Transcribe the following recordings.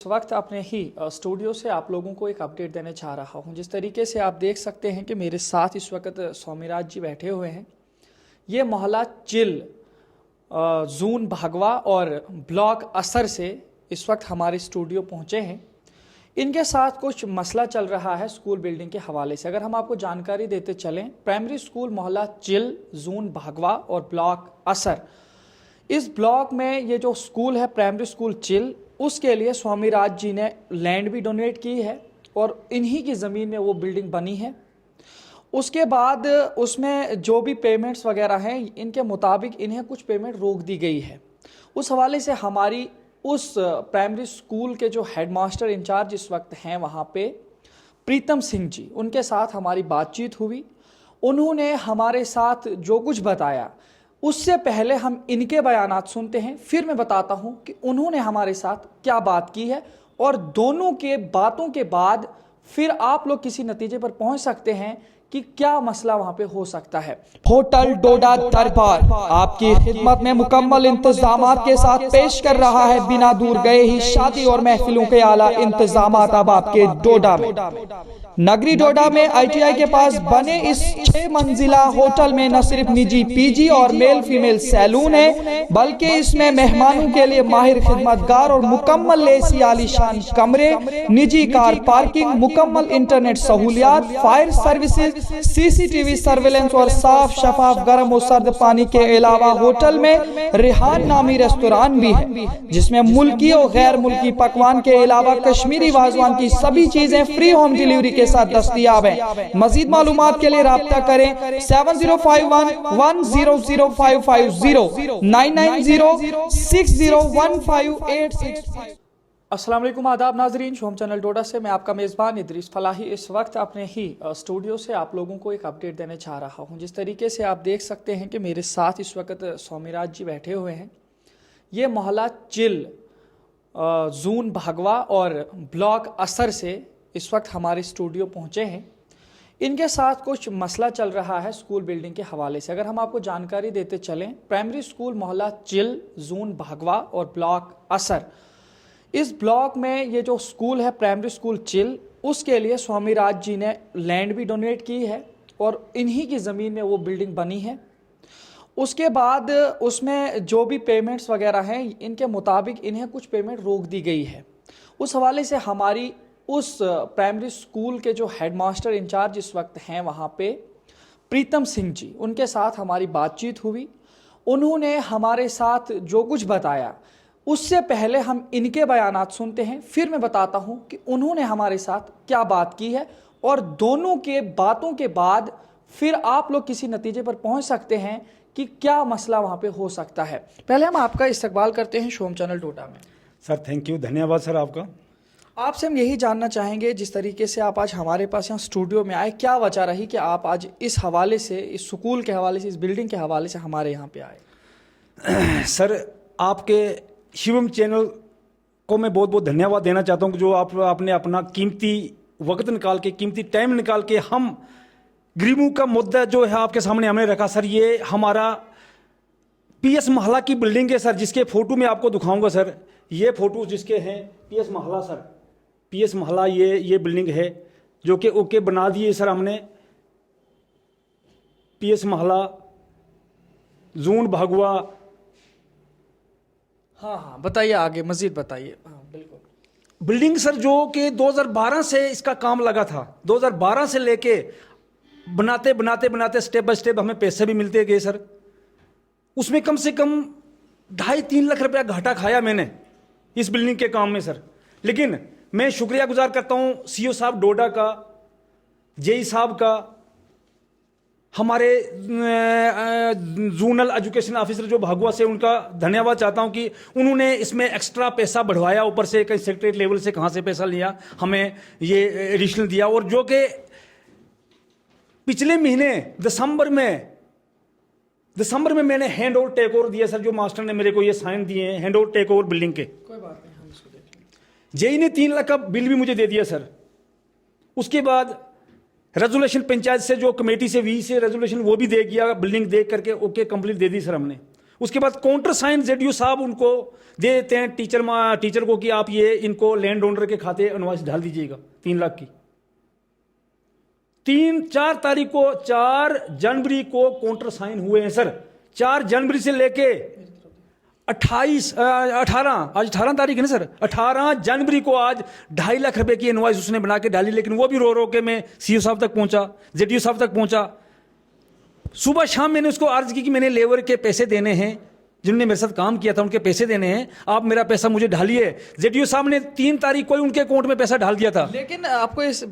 इस वक्त अपने ही स्टूडियो से आप लोगों को एक अपडेट देने चाह रहा हूं। जिस तरीके से आप देख सकते हैं कि मेरे साथ इस वक्त स्वामीराज जी बैठे हुए हैं। ये मोहल्ला चिल जून भगवा और ब्लॉक असर से इस वक्त हमारे स्टूडियो पहुंचे हैं। इनके साथ कुछ मसला चल रहा है स्कूल बिल्डिंग के हवाले से। अगर हम आपको जानकारी देते चलें, प्राइमरी स्कूल मोहल्ला चिल जून भगवा और ब्लॉक असर, इस ब्लॉक में ये जो स्कूल है प्राइमरी स्कूल चिल, उसके लिए स्वामीराज जी ने लैंड भी डोनेट की है और इन्हीं की ज़मीन में वो बिल्डिंग बनी है। उसके बाद उसमें जो भी पेमेंट्स वगैरह हैं, इनके मुताबिक इन्हें कुछ पेमेंट रोक दी गई है। उस हवाले से हमारी उस प्राइमरी स्कूल के जो हेडमास्टर इंचार्ज इस वक्त हैं वहाँ पे प्रीतम सिंह जी, उनके साथ हमारी बातचीत हुई। उन्होंने हमारे साथ जो कुछ बताया, उससे पहले हम इनके बयानात सुनते हैं, फिर मैं बताता हूं कि उन्होंने हमारे साथ क्या बात की है और दोनों के बातों के बाद फिर आप लोग किसी नतीजे पर पहुंच सकते हैं कि क्या मसला वहां पे हो सकता है। होटल डोडा दरबार आपकी खिदमत में मुकम्मल इंतजामात के साथ पेश कर रहा है। बिना दूर गए ही शादी और महफिलों के आला इंतजामात अब आपके डोडा में। नगरी डोडा में ITI के पास बने इस 6 मंजिला होटल में न सिर्फ निजी PG और मेल फीमेल सैलून है, बल्कि इसमें मेहमानों के लिए माहिर खिदमतगार और मुकम्मल लेसी आलीशान कमरे, निजी कार पार्किंग, मुकम्मल इंटरनेट सहूलियात, फायर सर्विसेज, CCTV सर्वेलेंस और साफ शफाफ गर्म और सर्द पानी के अलावा होटल में रिहान नामी रेस्तोरां भी है, जिसमें मुल्की और गैर मुल्की पकवान के अलावा कश्मीरी वाजवान की सभी चीजें फ्री होम डिलीवरी के साथ दस्तयाब है। मजीद मालूमात के लिए राब्ता करें 7051100550 9906015865। अस्सलाम वालेकुम, आदाब नाजरीन। शोम चैनल डोडा से मैं आपका मेज़बान इदरीस फलाही इस वक्त अपने ही स्टूडियो से आप लोगों को एक अपडेट देने चाह रहा हूं। जिस तरीके से आप देख सकते हैं कि मेरे साथ इस वक्त स्वामीराज जी बैठे हुए हैं। ये मोहल्ला चिल जून भगवा और ब्लॉक असर से इस वक्त हमारे स्टूडियो पहुंचे हैं। इनके साथ कुछ मसला चल रहा है स्कूल बिल्डिंग के हवाले से। अगर हम आपको जानकारी देते चलें, प्राइमरी स्कूल मोहल्ला चिल जून भगवा और ब्लॉक असर, इस ब्लॉक में ये जो स्कूल है प्राइमरी स्कूल चिल, उसके लिए स्वामीराज जी ने लैंड भी डोनेट की है और इन्हीं की ज़मीन में वो बिल्डिंग बनी है। उसके बाद उसमें जो भी पेमेंट्स वगैरह हैं, इनके मुताबिक इन्हें कुछ पेमेंट रोक दी गई है। उस हवाले से हमारी उस प्राइमरी स्कूल के जो हेडमास्टर इंचार्ज इस वक्त हैं वहाँ पे प्रीतम सिंह जी, उनके साथ हमारी बातचीत हुई। उन्होंने हमारे साथ जो कुछ बताया, उससे पहले हम इनके बयानात सुनते हैं, फिर मैं बताता हूं कि उन्होंने हमारे साथ क्या बात की है और दोनों के बातों के बाद फिर आप लोग किसी नतीजे पर पहुंच सकते हैं कि क्या मसला वहां पे हो सकता है। पहले हम आपका इस्तकबाल करते हैं शोम चैनल डोडा में। सर थैंक यू, धन्यवाद सर आपका। आपसे हम यही जानना चाहेंगे, जिस तरीके से आप आज हमारे पास यहाँ स्टूडियो में आए, क्या वजह रही कि आप आज इस हवाले से, इस स्कूल के हवाले से, इस बिल्डिंग के हवाले से हमारे यहाँ पे आए? सर आपके शिवम चैनल को मैं बहुत बहुत धन्यवाद देना चाहता हूँ कि जो आपने अपना कीमती वक्त निकाल के, कीमती टाइम निकाल के हम गरीबों का मुद्दा जो है आपके सामने हमने रखा। सर ये हमारा PS मोहल्ला की बिल्डिंग है सर, जिसके फोटो मैं आपको दिखाऊंगा सर। ये फोटो जिसके हैं PS मोहल्ला सर, PS मोहल्ला ये बिल्डिंग है जो कि ओके बना दिए सर हमने। PS मोहल्ला जून भगवा। हाँ, बताइए आगे, मजीद बताइए। हाँ बिल्कुल। बिल्डिंग सर जो कि 2012 से इसका काम लगा था। 2012 से लेके बनाते बनाते बनाते स्टेप बाय स्टेप हमें पैसे भी मिलते गए सर। उसमें कम से कम 2.5-3 लाख रुपया घाटा खाया मैंने इस बिल्डिंग के काम में सर। लेकिन मैं शुक्रिया गुजार करता हूं CO साहब डोडा का, JE साहब का, हमारे जोनल एजुकेशन ऑफिसर जो भगवा से, उनका धन्यवाद चाहता हूं कि उन्होंने इसमें एक्स्ट्रा पैसा बढ़वाया। ऊपर से कहीं सेक्रेटरीट लेवल से कहां से पैसा लिया, हमें ये एडिशनल दिया। और जो कि पिछले महीने दिसंबर में मैंने हैंड ओवर टेक ओवर दिया सर। जो मास्टर ने मेरे को ये साइन दिए हैं hand over take over building के। कोई बात नहीं, हम इसको देखेंगे। JE ने 3 लाख का बिल भी मुझे दे दिया सर। उसके बाद रेजोल्यूशन पंचायत से, जो कमेटी से, V से रेजोल्यूशन वो भी दे गया, बिल्डिंग देख करके ओके कंप्लीट दे दी सर हमने। उसके बाद काउंटर साइन जेडीओ साहब उनको दे देते हैं टीचर को कि आप ये इनको लैंड ओनर के खाते इनवॉइस डाल दीजिएगा 3 लाख की। 4 जनवरी को काउंटर साइन हुए हैं सर। 4 जनवरी से लेके 18 आज 18 तारीख है ना सर। 18 जनवरी को आज 2.5 लाख रुपए की इनवॉइस उसने बना के डाली, लेकिन वो भी रो रो के मैं सीओ साहब तक पहुंचा, जेडीओ साहब तक पहुंचा। सुबह शाम मैंने उसको अर्ज की कि मैंने लेबर के पैसे देने हैं, जिन्होंने मेरे साथ काम किया था उनके पैसे देने हैं, आप मेरा पैसा मुझे ढालिए। जेडीओ साहब ने 3 तारीख को ही उनके अकाउंट में पैसा डाल दिया था। लेकिन आपको इस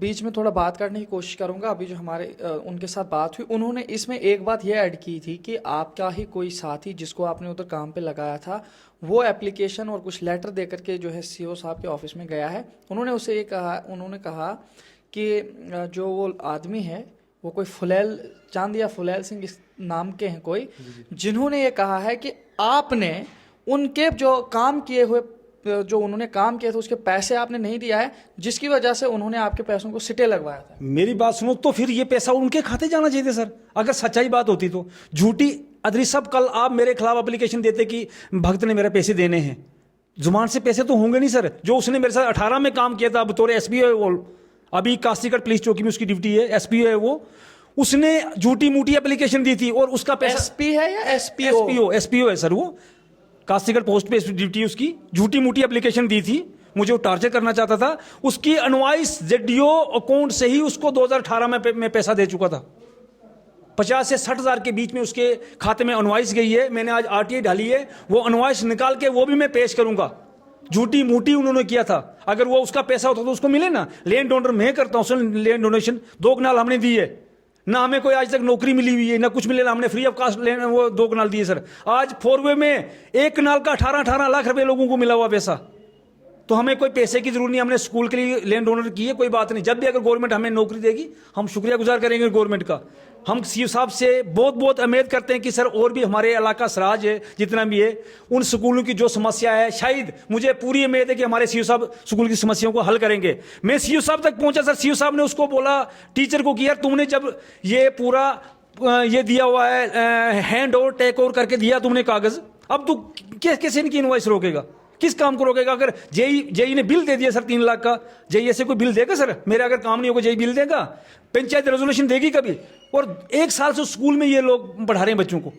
बीच में थोड़ा बात करने की कोशिश करूंगा। अभी जो हमारे उनके साथ बात हुई, उन्होंने इसमें एक बात यह ऐड की थी कि आपका ही कोई साथी जिसको आपने उधर काम पे लगाया था, वो एप्लीकेशन और कुछ लेटर दे करके जो है सीओ साहब के ऑफिस में गया है। उन्होंने कहा कि जो वो आदमी है वो कोई फुलैल चांद या फुलैल सिंह इस नाम के हैं कोई, जिन्होंने ये कहा है कि आपने उनके जो काम किए हुए जो उन्होंने काम किया था उसके पैसे आपने नहीं दिया है, जिसकी वजह से उन्होंने आपके पैसों को सिटे लगवाया था। मेरी बात सुनो, तो फिर ये पैसा उनके खाते जाना चाहिए सर, अगर सच्चाई बात होती तो। झूठी अदरी सब कल आप मेरे खिलाफ एप्लीकेशन देते कि भक्त ने मेरे पैसे देने हैं, जुबान से पैसे तो होंगे नहीं सर। जो उसने मेरे साथ 18 में काम किया था, बतौर एसपीओ है वो, अभी काशीगढ़ पुलिस चौकी में उसकी ड्यूटी है, एसपीओ है वो, उसने झूठी मूठी एप्लीकेशन दी थी और उसका पैसा। एसपी है या एसपीओ? एसपीओ है सर वो, काशीगढ़ पोस्ट पे ड्यूटी उसकी। झूठी मूठी एप्लीकेशन दी थी, मुझे वो टार्चर करना चाहता था। उसकी अनवाइस जेडीओ अकाउंट से ही उसको 2018 में मैं पैसा दे चुका था। 50 से 60 हज़ार के बीच में उसके खाते में अनवाइस गई है। मैंने आज आरटीआई डाली है, वो अनवाइस निकाल के वो भी मैं पेश करूंगा। झूठी मूठी उन्होंने किया था, अगर वो उसका पैसा होता तो उसको मिले ना। लैंड डोनर मैं करता हूँ, लैंड डोनेशन 2 कनाल हमने दी है ना, हमें कोई आज तक नौकरी मिली हुई है ना कुछ मिले ना, हमने फ्री ऑफ कास्ट वो 2 कनाल दिए सर। आज 4 वे में 1 कनाल का 18 लाख रुपए लोगों को मिला हुआ पैसा। तो हमें कोई पैसे की जरूरत नहीं, हमने स्कूल के लिए लैंड डोनर की है, कोई बात नहीं। जब भी अगर गवर्नमेंट हमें नौकरी देगी हम शुक्रिया गुजार करेंगे गवर्नमेंट का। हम सीओ साहब से बहुत बहुत उम्मीद करते हैं कि सर और भी हमारे इलाका सराज है जितना भी है, उन स्कूलों की जो समस्या है, शायद मुझे पूरी उम्मीद है कि हमारे सीओ साहब स्कूल की समस्याओं को हल करेंगे। मैं सीओ साहब तक पहुंचा सर, सीओ साहब ने उसको बोला टीचर को कि यार तुमने जब ये पूरा ये दिया हुआ है हैंड ओवर टेक ओवर करके दिया तुमने कागज, अब तू कैसे इनकी इनवॉइस रोकेगा, किस काम को रोकेगा? अगर जेई ने बिल दे दिया सर 3 लाख का, जेई ऐसे कोई बिल देगा सर? मेरा अगर काम नहीं होगा जेई बिल देगा? पंचायत रेजोल्यूशन देगी कभी? और 1 साल से स्कूल में ये लोग पढ़ा रहे हैं बच्चों को,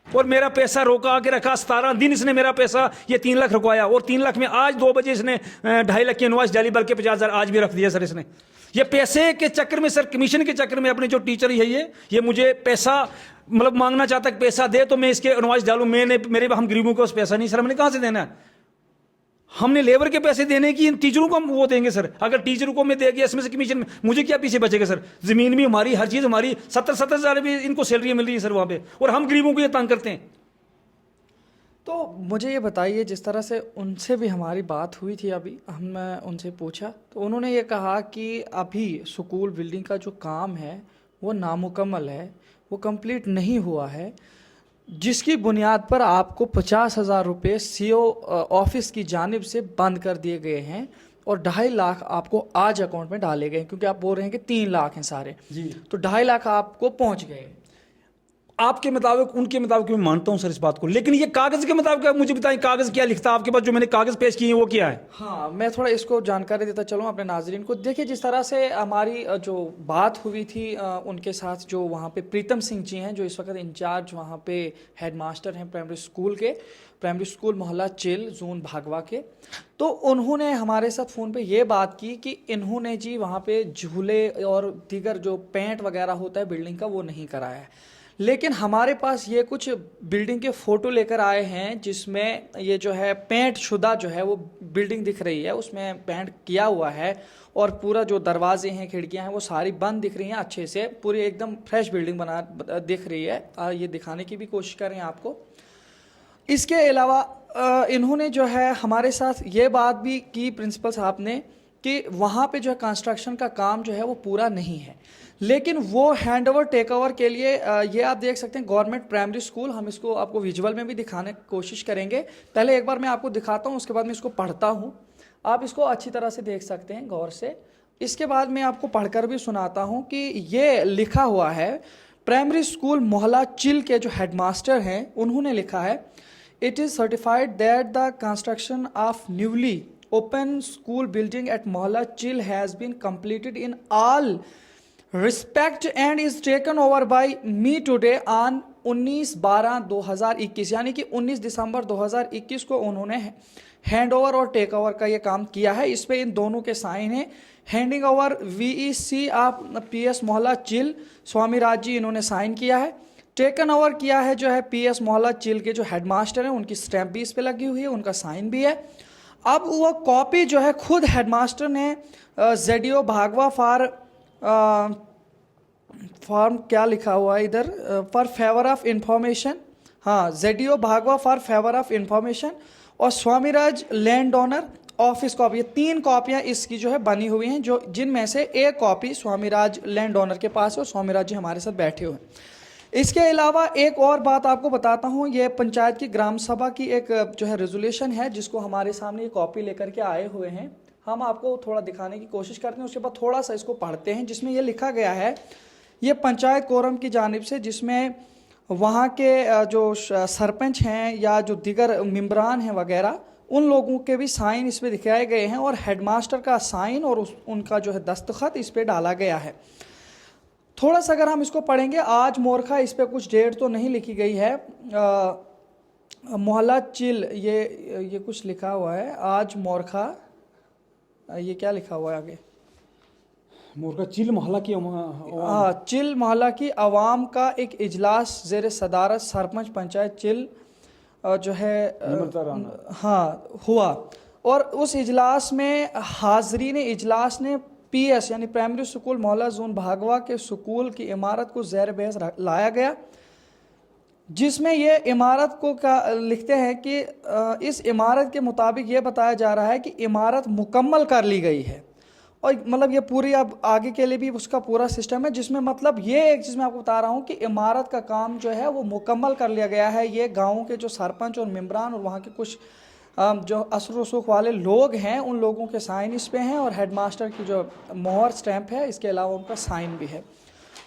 और मेरा पैसा रोका के रखा। 17 दिन इसने मेरा पैसा ये 3 लाख रुकवाया, और 3 लाख में आज 2 बजे इसने 2.5 लाख की इनवॉइस डाली, बल्कि 50,000 आज भी रख दिया सर इसने। ये पैसे के चक्कर में सर, कमीशन के चक्कर में अपने जो टीचर है ये मुझे पैसा मतलब मांगना चाहता है, पैसा दे तो मैं इसके इनवॉइस डालूं। हम गरीबों को पैसा नहीं सर, हमने कहां से देना है? हमने लेबर के पैसे देने की, टीचरों को हम वो देंगे सर। अगर टीचरों को मैं दे गया इसमें से कमीशन, मुझे क्या पीछे बचेगा सर? जमीन भी हमारी, हर चीज हमारी। 70 हज़ार भी इनको सैलरी मिल रही है सर वहां पे, और हम गरीबों को ये तंग करते हैं। तो मुझे ये बताइए, जिस तरह से उनसे भी हमारी बात हुई थी, अभी हमने उनसे पूछा तो उन्होंने ये कहा कि अभी स्कूल बिल्डिंग का जो काम है वो नामुकम्मल है, वो कंप्लीट नहीं हुआ है, जिसकी बुनियाद पर आपको 50,000 रुपये सीओ ऑफिस की जानिब से बंद कर दिए गए हैं, और 2.5 लाख आपको आज अकाउंट में डाले गए, क्योंकि आप बोल रहे हैं कि 3 लाख हैं सारे जी। तो 2.5 लाख आपको पहुंच गए। आपके मुताबिक, उनके मुताबिक मैं मानता हूं सर इस बात को, लेकिन ये कागज के मुताबिक मुझे बताएं, कागज क्या लिखता है आपके पास? जो मैंने कागज पेश किए हैं वो क्या है? हाँ, मैं थोड़ा इसको जानकारी देता चलूँ अपने नाजरीन को। देखिए, जिस तरह से हमारी जो बात हुई थी उनके साथ, जो वहाँ पे प्रीतम सिंह जी हैं, जो इस वक्त इंचार्ज वहाँ पे हेडमास्टर हैं प्राइमरी स्कूल मोहल्ला चेल जोन भागवा के, तो उन्होंने हमारे साथ फ़ोन पे ये बात की कि इन्होंने जी वहाँ पे झूले और दीगर जो पेंट वगैरह होता है बिल्डिंग का वो नहीं कराया है। लेकिन हमारे पास ये कुछ बिल्डिंग के फ़ोटो लेकर आए हैं, जिसमें ये जो है पेंट शुदा जो है वो बिल्डिंग दिख रही है, उसमें पेंट किया हुआ है, और पूरा जो दरवाजे हैं, खिड़कियां हैं, वो सारी बंद दिख रही हैं अच्छे से, पूरी एकदम फ्रेश बिल्डिंग बना दिख रही है। ये दिखाने की भी कोशिश कर रहे हैं आपको। इसके अलावा इन्होंने जो है हमारे साथ ये बात भी की प्रिंसिपल साहब ने कि वहाँ पे जो है कंस्ट्रक्शन का काम जो है वो पूरा नहीं है, लेकिन वो हैंड ओवर टेक ओवर के लिए ये आप देख सकते हैं गवर्नमेंट प्राइमरी स्कूल, हम इसको आपको विजुअल में भी दिखाने की कोशिश करेंगे। पहले एक बार मैं आपको दिखाता हूँ, उसके बाद मैं इसको पढ़ता हूँ, आप इसको अच्छी तरह से देख सकते हैं गौर से। इसके बाद मैं आपको पढ़कर भी सुनाता हूँ कि ये लिखा हुआ है प्राइमरी स्कूल मोहल्ला चिल के जो हेडमास्टर हैं उन्होंने लिखा है, it is certified that the construction of newly open school building at मोहल्ला चिल has been completed in all respect and is taken over by me today on 19/12/2021, यानी कि 19 दिसंबर 2021 को उन्होंने हैंड ओवर और टेक ओवर का ये काम किया है। इस पे इन दोनों के साइन हैं। Handing over VEC of PS मोहल्ला चिल स्वामी राज जी इन्होंने साइन किया है। टेकन ओवर किया है जो है PS मोहल्ला चिल के जो हेडमास्टर हैं उनकी स्टैंप भी इस पे लगी हुई है, उनका साइन भी है। अब वो कॉपी जो है खुद हेडमास्टर ने ZDO भागवा फॉर्म क्या लिखा हुआ है इधर, फॉर फेवर ऑफ इंफॉर्मेशन, हाँ ZDO भागवा फॉर फेवर ऑफ इंफॉर्मेशन और Swamiraj land owner office copy, ये 3 कॉपियाँ इसकी जो है बनी हुई हैं, जो जिनमें से एक कॉपी स्वामीराज लैंड ओनर के पास है और स्वामीराज जी हमारे साथ बैठे हुए हैं। इसके अलावा एक और बात आपको बताता हूँ, ये पंचायत की ग्राम सभा की एक जो है रेजोल्यूशन है जिसको हमारे सामने ये कॉपी लेकर के आए हुए हैं। हम आपको थोड़ा दिखाने की कोशिश करते हैं, उसके बाद थोड़ा सा इसको पढ़ते हैं, जिसमें ये लिखा गया है, ये पंचायत कोरम की जानिब से, जिसमें वहाँ के जो सरपंच हैं या जो दीगर मेम्बरान हैं वगैरह, उन लोगों के भी साइन इस पे दिखाए गए हैं और हेडमास्टर का साइन और उनका जो है दस्तखत इस पे डाला गया है। थोड़ा सा अगर हम इसको पढ़ेंगे, आज मोरखा, इस पे कुछ डेट तो नहीं लिखी गई है, मोहल्ला चिल ये कुछ लिखा हुआ है, आज मोरखा, ये क्या लिखा हुआ है आगे, मोरखा चिल मोहल्ला की चिल मोहल्ला की अवाम का एक इजलास ज़ेर सदारत सरपंच पंचायत चिल जो है हाँ हुआ, और उस इजलास में हाजरीन इजलास ने PS यानी प्राइमरी स्कूल मोहल्ला जोन भागवा के स्कूल की इमारत को ज़ेर बहस लाया गया, जिसमें ये इमारत को लिखते हैं कि इस इमारत के मुताबिक ये बताया जा रहा है कि इमारत मुकम्मल कर ली गई है, और मतलब ये पूरी अब आगे के लिए भी उसका पूरा सिस्टम है, जिसमें मतलब ये एक चीज़ मैं आपको बता रहा हूँ कि इमारत का काम जो है वो मुकम्मल कर लिया गया है। ये गाँव के जो सरपंच और मेम्बरान और वहाँ के कुछ जो असर रसूख वाले लोग हैं उन लोगों के साइन इस पे हैं और हेडमास्टर की जो मोहर स्टैंप है, इसके अलावा उनका साइन भी है।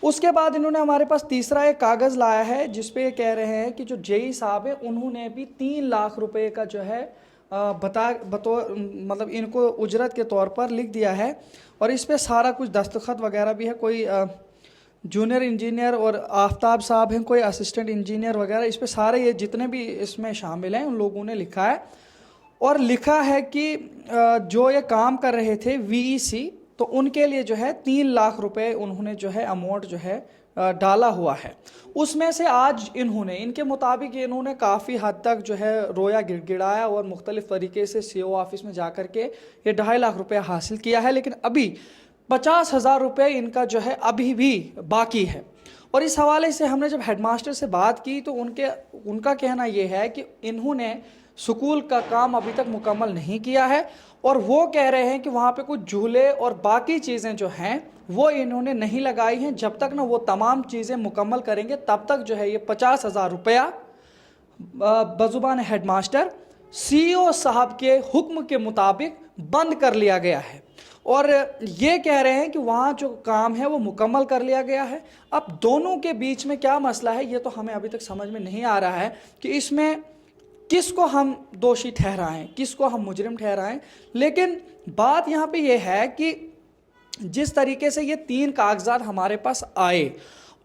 उसके बाद इन्होंने हमारे पास तीसरा एक कागज़ लाया है जिसपे कह रहे हैं कि जो JE साहब है उन्होंने भी 3 लाख रुपए का जो है बतौर मतलब इनको उजरत के तौर पर लिख दिया है, और इस पे सारा कुछ दस्तखत वगैरह भी है। कोई जूनियर इंजीनियर और आफ्ताब साहब हैं, कोई असिस्टेंट इंजीनियर वगैरह, इस पे सारे ये जितने भी इसमें शामिल हैं उन लोगों ने लिखा है, और लिखा है कि जो ये काम कर रहे थे VEC, तो उनके लिए जो है 3 लाख रुपए उन्होंने जो है अमाउंट जो है डाला हुआ है। उसमें से आज इन्होंने, इनके मुताबिक इन्होंने काफ़ी हद तक जो है रोया गिड़गिड़ाया और मुख्तलिफ तरीके से CO ऑफिस में जा कर के ये 2.5 लाख रुपए हासिल किया है, लेकिन अभी 50,000 रुपये इनका जो है अभी भी बाकी है। और इस हवाले से हमने जब हेडमास्टर से बात की तो उनका कहना ये है कि इन्होंने स्कूल का काम अभी तक मुकम्मल नहीं किया है, और वो कह रहे हैं कि वहाँ पे कुछ झूले और बाकी चीज़ें जो हैं वो इन्होंने नहीं लगाई हैं। जब तक ना वो तमाम चीज़ें मुकम्मल करेंगे तब तक जो है ये 50,000 रुपया बजुबान हेडमास्टर CEO साहब के हुक्म के मुताबिक बंद कर लिया गया है, और ये कह रहे हैं कि वहाँ जो काम है वो मुकम्मल कर लिया गया है। अब दोनों के बीच में क्या मसला है ये तो हमें अभी तक समझ में नहीं आ रहा है कि इसमें किसको हम दोषी ठहराएं, किसको हम मुजरिम ठहराएं। लेकिन बात यहाँ पे ये है कि जिस तरीके से ये 3 कागजात हमारे पास आए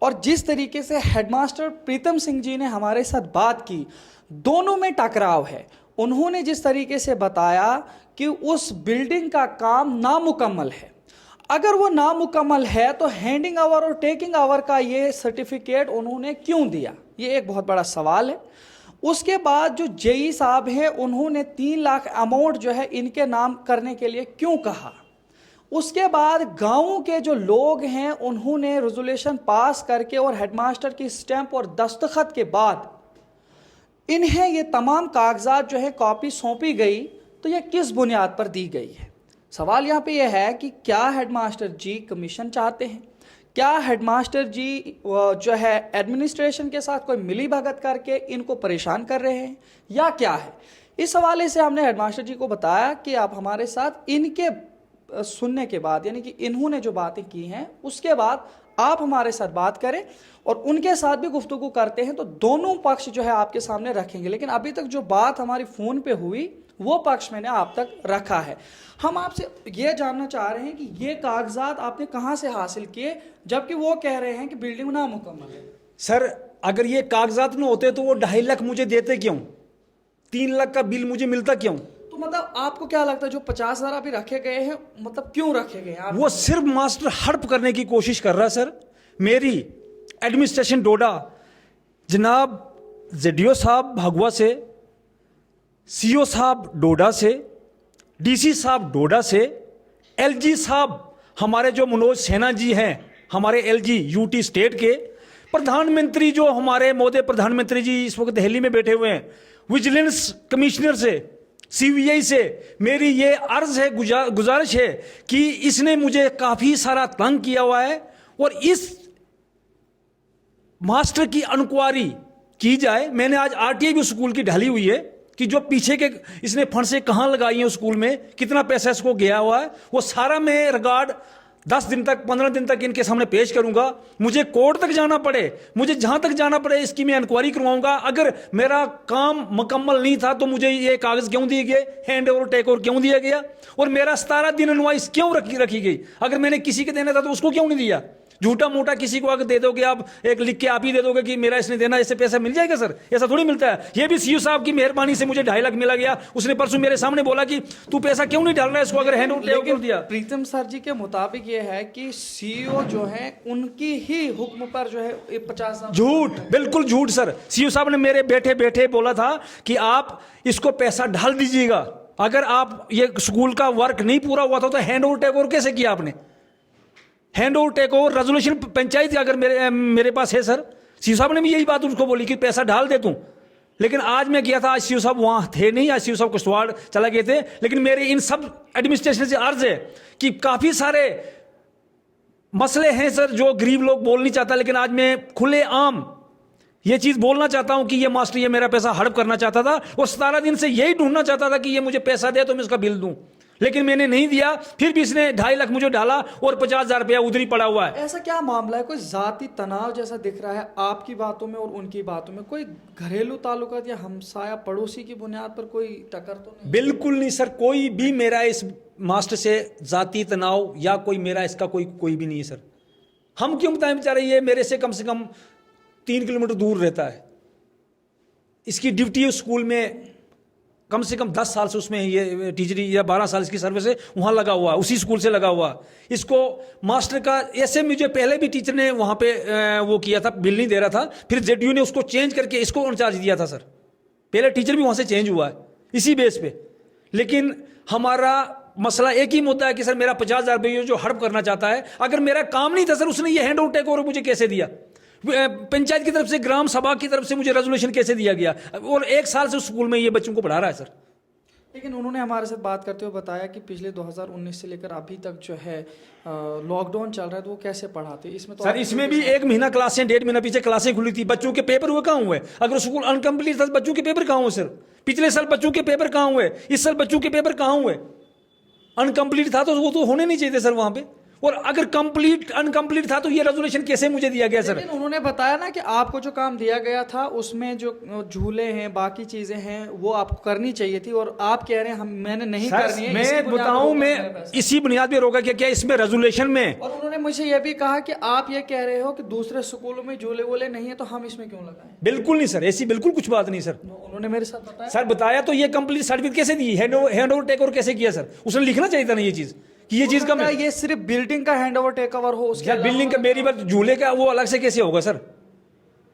और जिस तरीके से हेडमास्टर प्रीतम सिंह जी ने हमारे साथ बात की, दोनों में टकराव है। उन्होंने जिस तरीके से बताया कि उस बिल्डिंग का काम नामुकम्मल है, अगर वो नामुकम्मल है तो हैंडिंग ओवर और टेकिंग ओवर का ये सर्टिफिकेट उन्होंने क्यों दिया, ये एक बहुत बड़ा सवाल है। उसके बाद जो JE साहब हैं उन्होंने 3 लाख अमाउंट जो है इनके नाम करने के लिए क्यों कहा। उसके बाद गाँव के जो लोग हैं उन्होंने रेजोल्यूशन पास करके और हेडमास्टर की स्टैंप और दस्तखत के बाद इन्हें ये तमाम कागजात जो है कॉपी सौंपी गई, तो ये किस बुनियाद पर दी गई है। सवाल यहाँ पे ये है कि क्या हेडमास्टर जी कमीशन चाहते हैं, क्या हेडमास्टर जी जो है एडमिनिस्ट्रेशन के साथ कोई मिली भगत करके इनको परेशान कर रहे हैं, या क्या है। इस हवाले से हमने हेडमास्टर जी को बताया कि आप हमारे साथ इनके सुनने के बाद, यानी कि इन्होंने जो बातें की हैं उसके बाद आप हमारे साथ बात करें और उनके साथ भी गुफ्तगू करते हैं तो दोनों पक्ष जो है आपके सामने रखेंगे। लेकिन अभी तक जो बात हमारी फ़ोन पे हुई वो पक्ष मैंने आप तक रखा है। हम आपसे ये जानना चाह रहे हैं कि ये कागजात आपने कहाँ से हासिल किए, जबकि वो कह रहे हैं कि बिल्डिंग नामुकम्मल है। सर अगर ये कागजात न होते तो वो 2.5 लाख मुझे देते क्यों, 3 लाख का बिल मुझे मिलता क्यों? तो मतलब आपको क्या लगता है जो 50,000 अभी रखे गए हैं, मतलब क्यों रखे गए हैं? वो सिर्फ मास्टर हड़प करने की कोशिश कर रहा है सर। मेरी एडमिनिस्ट्रेशन डोडा जनाब जेडीओ साहब भगवा से, सीओ साहब डोडा से, डीसी साहब डोडा से, एलजी साहब हमारे जो मनोज सिन्हा जी हैं, हमारे एलजी यूटी स्टेट के, प्रधानमंत्री जो हमारे मोदी प्रधानमंत्री जी इस वक्त दिल्ली में बैठे हुए हैं, विजिलेंस कमिश्नर से, सीबीआई से मेरी ये अर्ज है, गुजारिश है कि इसने मुझे काफी सारा तंग किया हुआ है और इस मास्टर की इंक्वायरी की जाए। मैंने आज आरटीआई भी स्कूल की ढाली हुई है कि जो पीछे के इसने फंड से कहां लगाई है स्कूल में, कितना पैसा इसको गया हुआ है, वो सारा मैं रिकॉर्ड 10 दिन तक 15 दिन तक इनके सामने पेश करूंगा। मुझे कोर्ट तक जाना पड़े, मुझे जहां तक जाना पड़े इसकी मैं इंक्वायरी करवाऊंगा। अगर मेरा काम मुकम्मल नहीं था तो मुझे ये कागज क्यों दिए गए, हैंड ओवर टेक ओवर क्यों दिया गया, और मेरा 17 दिन इनवॉइस क्यों रखी गई? अगर मैंने किसी के देना था तो उसको क्यों नहीं दिया? झूठा मोटा किसी को अगर दे दोगे आप, एक लिख के आप ही दे दोगे कि मेरा इसने देना, इससे पैसा मिल जाएगा सर? ऐसा थोड़ी मिलता है। ये भी सीओ साहब की मेहरबानी से मुझे 2.5 लाख मिला गया। उसने परसों मेरे सामने बोला कि तू पैसा क्यों नहीं डाल रहा है इसको, अगर हैंड ओवर कर दिया। प्रीतम सर जी के मुताबिक ये है कि सीईओ जो है उनकी ही हुक्म पर जो है 50,000। झूठ, बिल्कुल झूठ सर। सीओ साहब ने मेरे बैठे बैठे बोला था कि आप इसको पैसा डाल दीजिएगा। अगर आप ये स्कूल का वर्क नहीं पूरा हुआ था तो हैंड ओवर टेक ओवर कैसे किया आपने? Hand over take over resolution panchayat अगर मेरे पास है सर। सीओ साहब ने भी यही बात उसको बोली कि पैसा डाल दे तू। लेकिन आज मैं गया था, आज सीओ साहब वहां थे नहीं, आज सीओ साहब कुशवाड़ चला गए थे। लेकिन मेरे इन सब एडमिनिस्ट्रेशन से अर्ज है कि काफी सारे मसले हैं सर जो गरीब लोग बोल नहीं चाहता, लेकिन आज मैं खुले आम ये चीज बोलना चाहता हूं कि ये मास्टर ये मेरा पैसा हड़प करना चाहता था और 17 दिन से यही ढूंढना चाहता था कि ये मुझे पैसा दे तो मैं इसका बिल दूं, लेकिन मैंने नहीं दिया। फिर भी इसने 2.5 लाख मुझे डाला और 50,000 रुपया उधर ही पड़ा हुआ है। ऐसा क्या मामला है? कोई जाती तनाव जैसा दिख रहा है आपकी बातों में और उनकी बातों में? कोई घरेलू ताल्लुकात या हमसाया पड़ोसी की बुनियाद पर कोई टक्कर तो नहीं? बिल्कुल नहीं सर, कोई भी मेरा इस मास्टर से जाती तनाव या कोई मेरा इसका कोई भी नहीं है सर। हम क्यों बताएं बेचारे, ये मेरे से कम 3 किलोमीटर दूर रहता है। इसकी ड्यूटी स्कूल में कम से कम 10 साल से उसमें ये टीचरी या 12 साल इसकी सर्विस है, वहाँ लगा हुआ है, उसी स्कूल से लगा हुआ। इसको मास्टर का ऐसे मुझे पहले भी टीचर ने वहाँ पे वो किया था, बिल नहीं दे रहा था, फिर जेडीयू ने उसको चेंज करके इसको इंचार्ज दिया था सर। पहले टीचर भी वहाँ से चेंज हुआ है इसी बेस पे। लेकिन हमारा मसला एक ही मुद्दा है कि सर मेरा 50,000 रुपये जो हड़प करना चाहता है, अगर मेरा काम नहीं था सर उसने ये हैंड ओवर टेक ओवर मुझे कैसे दिया? पंचायत की तरफ से, ग्राम सभा की तरफ से मुझे रेजोल्यूशन कैसे दिया गया? और 1 साल से स्कूल में ये बच्चों को पढ़ा रहा है सर। लेकिन उन्होंने हमारे साथ बात करते हुए बताया कि पिछले 2019 से लेकर अभी तक जो है लॉकडाउन चल रहा है, तो वो कैसे पढ़ाते? इसमें तो सर इसमें भी 1 महीना क्लासें, 1.5 महीना पीछे क्लासें खुली थी। बच्चों के पेपर हुए कहाँ हुए? अगर स्कूल अनकम्प्लीट था तो बच्चों के पेपर कहाँ हुए सर? पिछले साल बच्चों के पेपर कहाँ हुए? इस साल बच्चों के पेपर कहाँ हुए? अनकम्प्लीट था तो वो तो होने नहीं चाहिए थे सर वहां पे। और अगर अनकम्प्लीट था तो ये रेजोल्यूशन कैसे मुझे दिया गया सर? लेकिन उन्होंने बताया ना कि आपको जो काम दिया गया था उसमें जो झूले हैं, बाकी चीजें हैं, वो आपको करनी चाहिए थी और आप कह रहे हैं मैंने नहीं करनी है। मैं बताऊं, मैं इसी बुनियाद पे रोका क्या इसमें रेजोल्यूशन में। और उन्होंने मुझे ये भी कहा कि आप ये कह रहे हो कि दूसरे स्कूलों में झूले वूले नहीं है तो हम इसमें क्यों लगाएं? बिल्कुल नहीं सर, ऐसी बिल्कुल कुछ बात नहीं सर। उन्होंने मेरे साथ बताया सर, बताया तो ये कंप्लीट सर्टिफिकेट कैसे दी, हैंड ओवर टेक ओवर कैसे किया सर? उसने लिखना चाहिए था ना ये चीज कि ये चीज का ये सिर्फ बिल्डिंग का हैंड ओवर टेक ओवर हो, उसके बिल्डिंग का मेरी बात झूले का वो अलग से कैसे होगा सर?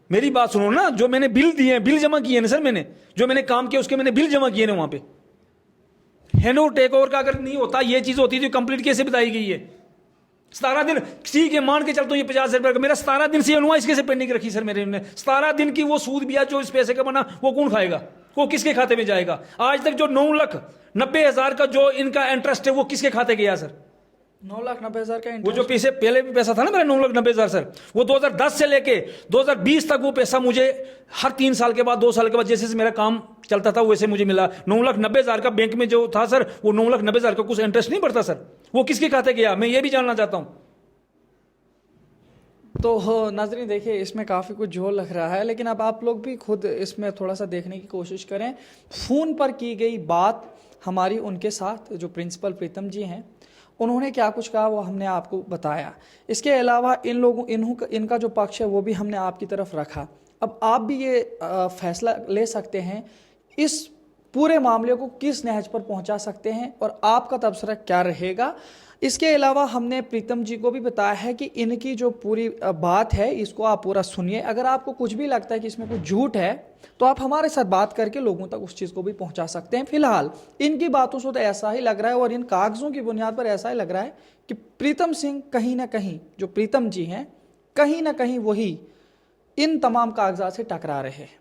मेरी बात सुनो ना, जो मैंने बिल दिए हैं, बिल जमा किए ना सर, मैंने जो मैंने काम किया उसके मैंने बिल जमा किए ना वहां पे। हैंड ओवर टेक ओवर का अगर नहीं होता, ये चीज होती तो कंप्लीट कैसे बताई गई है? 17 दिन ठीक है, मान के चलता हूँ ये 50,000 रुपये का, मेरा 17 दिन से इनवॉइस कैसे पेंडिंग रखी सर मेरे ने? 17 दिन की वो सूद ब्याज जो इस पैसे का बना वो कौन खाएगा? वो किसके खाते में जाएगा? आज तक जो 9,90,000 का जो इनका इंटरेस्ट है वो किसके खाते गया सर? 9,90,000 का वो जो पैसे पहले भी पैसा था ना मेरा 9,90,000 सर, वो 2010 से लेके 2020 तक वो पैसा मुझे हर 3 साल के बाद 2 साल के बाद जैसे मेरा काम चलता था वैसे मुझे मिला। 9,90,000 का बैंक में जो था सर, वो 9,90,000 का कुछ इंटरेस्ट नहीं बढ़ता सर, वो किसके खाते गया? मैं ये भी जानना चाहता हूं। तो नाज़रीन देखिए, इसमें काफ़ी कुछ जोर लग रहा है, लेकिन अब आप लोग भी खुद इसमें थोड़ा सा देखने की कोशिश करें। फ़ोन पर की गई बात हमारी उनके साथ, जो प्रिंसिपल प्रीतम जी हैं, उन्होंने क्या कुछ कहा वो हमने आपको बताया। इसके अलावा इनका जो पक्ष है वो भी हमने आपकी तरफ रखा। अब आप भी ये फैसला ले सकते हैं इस पूरे मामले को किस नहज पर पहुंचा सकते हैं और आपका तबसरा क्या रहेगा। इसके अलावा हमने प्रीतम जी को भी बताया है कि इनकी जो पूरी बात है इसको आप पूरा सुनिए। अगर आपको कुछ भी लगता है कि इसमें कुछ झूठ है तो आप हमारे साथ बात करके लोगों तक उस चीज़ को भी पहुंचा सकते हैं। फिलहाल इनकी बातों से तो ऐसा ही लग रहा है और इन कागज़ों की बुनियाद पर ऐसा ही लग रहा है कि प्रीतम सिंह कहीं ना कहीं, जो प्रीतम जी हैं, कहीं ना कहीं वही इन तमाम कागजात से टकरा रहे हैं।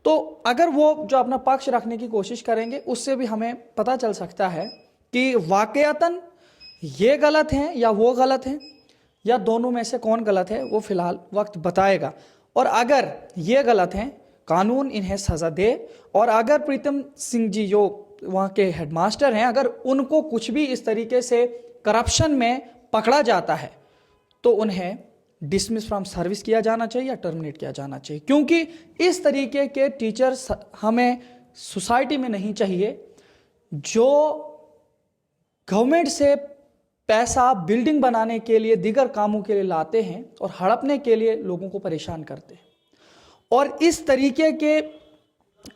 तो अगर वो जो अपना पक्ष रखने की कोशिश करेंगे उससे भी हमें पता चल सकता है कि वाकयातन ये गलत हैं या वो गलत हैं, या दोनों में से कौन गलत है वो फिलहाल वक्त बताएगा। और अगर ये गलत हैं, कानून इन्हें सज़ा दे, और अगर प्रीतम सिंह जी जो वहाँ के हेडमास्टर हैं, अगर उनको कुछ भी इस तरीके से करप्शन में पकड़ा जाता है तो उन्हें डिसमिस फ्रॉम सर्विस किया जाना चाहिए या टर्मिनेट किया जाना चाहिए। क्योंकि इस तरीके के टीचर्स हमें सोसाइटी में नहीं चाहिए, जो गवर्नमेंट से पैसा बिल्डिंग बनाने के लिए, दीगर कामों के लिए लाते हैं और हड़पने के लिए लोगों को परेशान करते हैं। और इस तरीके के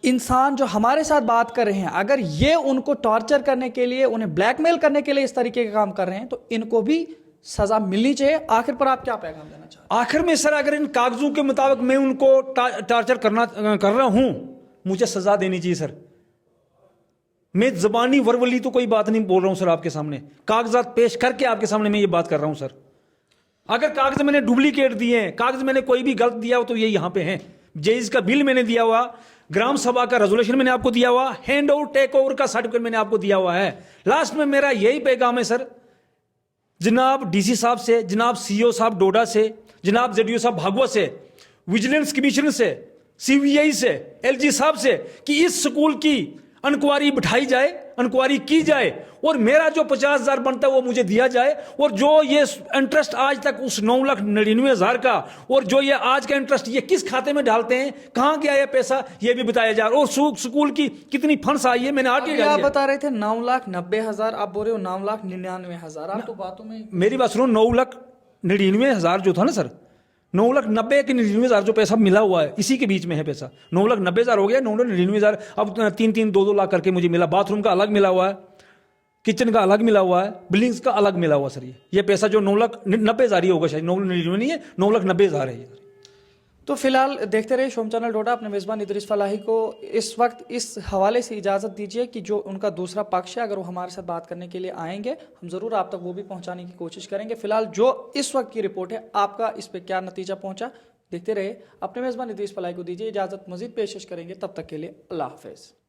इंसान जो हमारे साथ बात कर रहे हैं, अगर ये उनको टॉर्चर करने के लिए, उन्हें ब्लैकमेल करने के लिए इस तरीके के काम कर रहे हैं तो इनको भी सजा मिलनी चाहिए। आखिर पर आप क्या पैगाम देना चाहते हैं? आखिर में सर, अगर इन कागजों के मुताबिक मैं उनको टार्चर कर रहा हूं, मुझे सजा देनी चाहिए सर। मैं जबानी वर्बली तो कोई बात नहीं बोल रहा हूं सर, आपके सामने कागजात पेश करके आपके सामने मैं ये बात कर रहा हूं सर। अगर कागज मैंने डुप्लीकेट दिए हैं, कागज मैंने कोई भी गलत दिया हो तो ये यहां पे हैं। जेईज का बिल मैंने दिया हुआ, ग्राम सभा का रेजोल्यूशन मैंने आपको दिया हुआ, हैंड ओवर टेक ओवर का सर्टिफिकेट मैंने आपको दिया हुआ है। लास्ट में मेरा यही पैगाम है सर, जनाब डीसी साहब से, जनाब सीओ साहब डोडा से, जनाब जेडीओ साहब भागवत से, विजिलेंस कमीशनर से, सीबीआई से, एलजी साहब से, कि इस स्कूल की इंक्वायरी बिठाई जाए, इंक्वायरी की जाए और मेरा जो 50,000 बनता है वो मुझे दिया जाए। और जो ये इंटरेस्ट आज तक उस 9,99,000 का, और जो ये आज का इंटरेस्ट ये किस खाते में डालते हैं, कहां गया ये पैसा, ये भी बताया जाए। और स्कूल की कितनी फंड्स आई है, मैंने आर्टिकल आप बता रहे थे 9,90,000, आप बोल रहे हो 9,99,000। आप तो बातों में मेरी बात सुनो, 9,99,000 जो था ना सर, 9,90,99,000 जो पैसा मिला हुआ है इसी के बीच में है पैसा। 9,90,000 हो गया, 9,99,000 अब 3-3, 2-2 लाख करके मुझे मिला। बाथरूम का अलग मिला हुआ है, किचन का अलग मिला हुआ है, बिल्डिंग्स का अलग मिला हुआ सर। ये पैसा जो 9,90,000 ही होगा शायद, 9,99,000 नहीं है, 9,90,000 है ये। तो फिलहाल देखते रहे शोम चैनल डोडा। अपने मेज़बान इदरीस फलाही को इस वक्त इस हवाले से इजाज़त दीजिए कि जो उनका दूसरा पक्ष है, अगर वो हमारे साथ बात करने के लिए आएंगे, हम ज़रूर आप तक वो भी पहुंचाने की कोशिश करेंगे। फिलहाल जो इस वक्त की रिपोर्ट है, आपका इस पर क्या नतीजा पहुंचा देखते रहे। अपने मेज़बान इदरीस फलाही को दीजिए इजाज़त, मज़ीद पेशकश करेंगे, तब तक के लिए अल्लाह हाफ़िज़।